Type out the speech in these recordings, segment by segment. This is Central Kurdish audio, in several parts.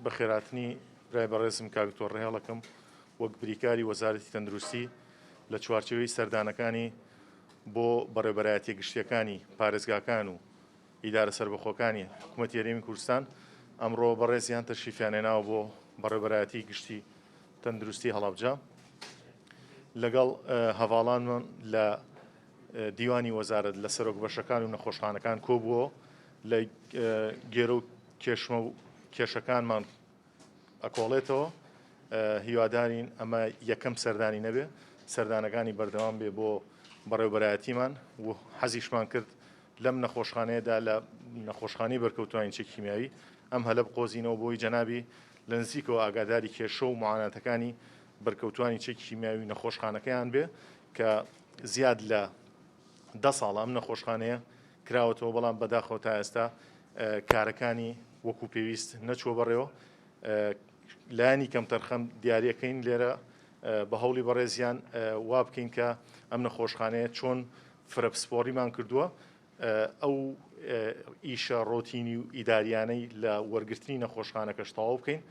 بە خێراتنی برای بەڕێزم کاک تۆڕێهێڵەکەم وەک بریکاری وەزارەتی تەندروستی لە چوارچێوەی سەردانەکانی بۆ بەڕێوەبەرایەتیە گشتیەکانی پارێزگاکان و ئیدارە سەربەخۆکانی حکوومەتی هەرێمی کوردستان ئەمڕۆ بەڕێزیان تەشریفیانێناوە بۆ بەڕێوەبەرایەتی گشتی تەندروستی هەڵەبجە لەگەڵ هەڤاڵانمان لە دیوانی وەزارەت لە سەرۆک بەشەکان و نەخۆشخانەکان کۆبووە لە گێرە و کێشمە و کێشەکانمان ئەکۆڵێتەوە هیوادارین ئەمە یەکەم سەردانی نەبێ سەردانەکانی بەردەوام بێ بۆ بەڕێوەبەرایەتیمان و حەزیشمان کرد لەم نەخۆشخانەیەدا لە نەخۆشخانەی بەرکەوتوانی چێکی کیمیاوی ئەم هەلە بقۆزینەوە بۆی جەنابی لە نزیکەوە ئاگاداری کێشە و معاناتەکانی بەرکەوتوانی چێکی کیمیاوی نەخۆشخانەکەیان بێ کە زیاد لە 10 ساڵ ئەم نەخۆشخانەیە کراوەتەوە بەڵام بەداخەوە تا ئێستا کارەکانی وەکو پێویست نەچوە بەڕێوە لایانی کەم تەرخەم دیارەکەین لێرە بە هەوڵی بەڕێزیان وا بکەین کە ئەم نەخۆشخانەیە چۆن فرەپسپۆڕیمان کردووە ئەو ئیشە ڕۆتینی و ئیداریانەی لە وەرگرتنی نەخۆشخانەکەش تەواو بکەین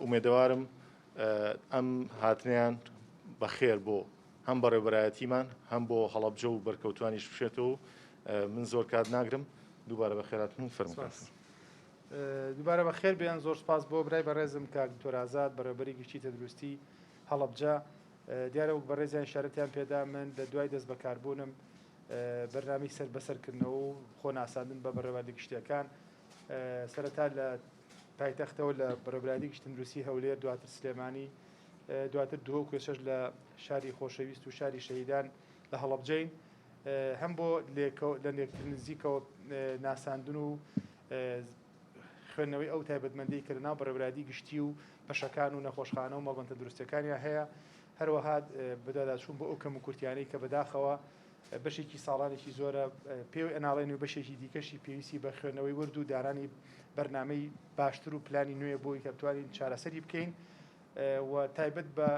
ئومێدەوارم ئەم هاتنیان بەخێر بۆ هەم بەڕێوەبەرایەتیمان هەم بۆ هەڵەبجە و بەرکەوتوانیش بشێتەوە من زۆر کات ناگرم دووبارە بەخێراتن فەرموویان دووبارە بەخێر بێن زۆر سپاس بۆ برای بەڕێزم کاک دکتۆر ئازاد بەڕێوەبەری گشتی تەندروستی هەڵەبجە دیارە وەک بەڕێزیان شارەتیان پێدا من لە دوای دەست بەکاربوونم بەرنامەی سەر بەسەرکردنەوە و خۆ ناساندن بە بەڕێوەبەری گشتیەکان سەرەتا لە پایتەختەوە لە بەڕێوەبەری گشتی تەندروستی هەولێر دواتر سلێمانی دواتر دووە کوێشەش لە شاری خۆشەویست و شاری شەهیدان لە هەڵەبجەین هەم بۆ لە نزیکەوە ناساندن و خوێندنەوەی ئەو تایبەتمەندی کە لەناو بەڕێوەبەری گشتی و بەشەکان و نەخۆشخانە و مەڵبەن تەندروستیەکانیان هەیە هەروەها بەداداچوون بۆ ئەو کەم و کورتیانەی کە بەداخەوە بەشێکی ساڵانێکی زۆرە پێوەی ئەناڵێن و بەشێکی دیکەشی پێویستی بە خوێندنەوەی ورد و دارانی بەرنامەی باشتر و پلانی نوێ بۆی کە بتوانین چارەسەری بکەین و تایبەت بە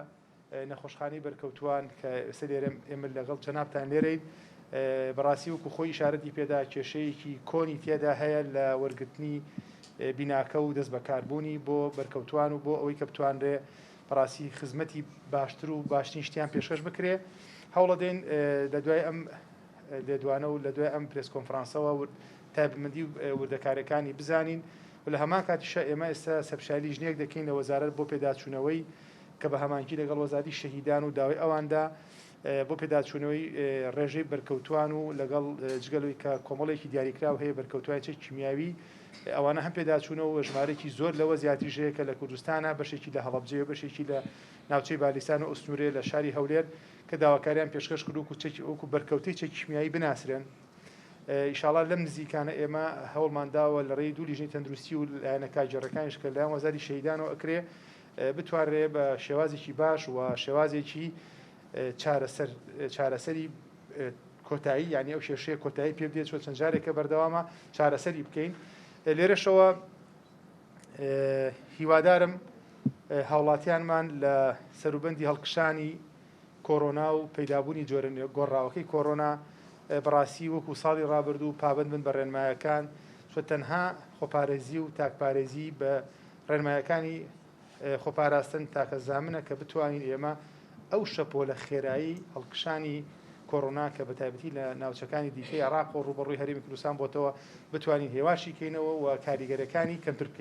نەخۆشخانەی بەرکەوتوان کە ئێستا لێرە ئێمە لەگەڵ جەنابتان لێرەین بەڕاستی وەکو خۆی ئیشارەتی پێدا کێشەیەکی کۆنی تێدا هەیە لە وەرگرتنی بیناکە و دەست بەکاربوونی بۆ بەرکەوتوان و بۆ ئەوەی کە بتوانرێ بەڕاستی خزمەتی باشتر و باشترین شتیان پێشکەش بکرێ هەوڵە دێن لە دوای ئەم لێدوانە و لە دوای ئەم پرێس کۆنفرانسەوە تایبەتمەندی وردەکاریەکانی بزانین و لە هەمان کاتیشە ئێمە ئێستا سەرپشالی ژنێک دەکەین لە وەزارەت بۆ پێداچوونەوەی کە بە هەمانکی لەگەڵ وەزارەتی شەهیدان و داوای ئەواندا بۆ پێداچوونەوەی ڕێژەی بەرکەوتوان و لەگەڵ جگەلوی کە کۆمەڵێکی دیاریکراو هەیە بەرکەوتوانی چێکی کیمیاوی ئەوانە هەم پێداچوونەوە ژمارەی زۆر لەوە زیاتریژەیە کە لە کوردستانە بەشێکی لە هەڵەبجە و بەشێکی لە ناوچەی بالیسان و ئوستورێ لە شاری هەولێر کە داواکاریان پێشکەش کرد وەکو بەرکەوتەی چێکی کیمیایی بناسرێن ئیشاڵا لەم نزیکانە ئێمە هەوڵمانداوە لە ڕێی دوو لیژنەی تەندروستی و لایەنە جێڕەکانیش کە لایەن وەزاری شەهیدانەوە ئەکرێ بتوانرێ بە شێوازێکی باش و شێوازێکی چارەسەری کۆتایی یعنی ئەو شێشەیە کۆتایی پێ بدێت چۆن چەند جارێکە بەردەوامە چارەسەری بکەین لێرەشەوە هیوادارم هاوڵاتیانمان لە سەروبەندی هەڵکشانی کۆڕۆنا و پەیدابوونی جۆرە گۆڕاوەکەی کۆڕۆنا بەڕاستی وەکو ساڵی ڕابردوو پابند بن بە ڕێنمایەکان چۆ تەنها خۆپارێزی و تاکپارێزی بە ڕێنمایەکانی خۆپاراستن تاکە زامنە کە بتوانین ئێمە ئەو شەپۆ لە خێرایی هەڵکشانی کۆڕۆنا کە بە تایبەتی لە ناوچەکانی دیکەی عێراق و ڕوبەڕووی هەرێمی کوردستان بۆتەوە بتوانین هێواشی کەینەوە و کاریگەرەکانی کەمتر بکەین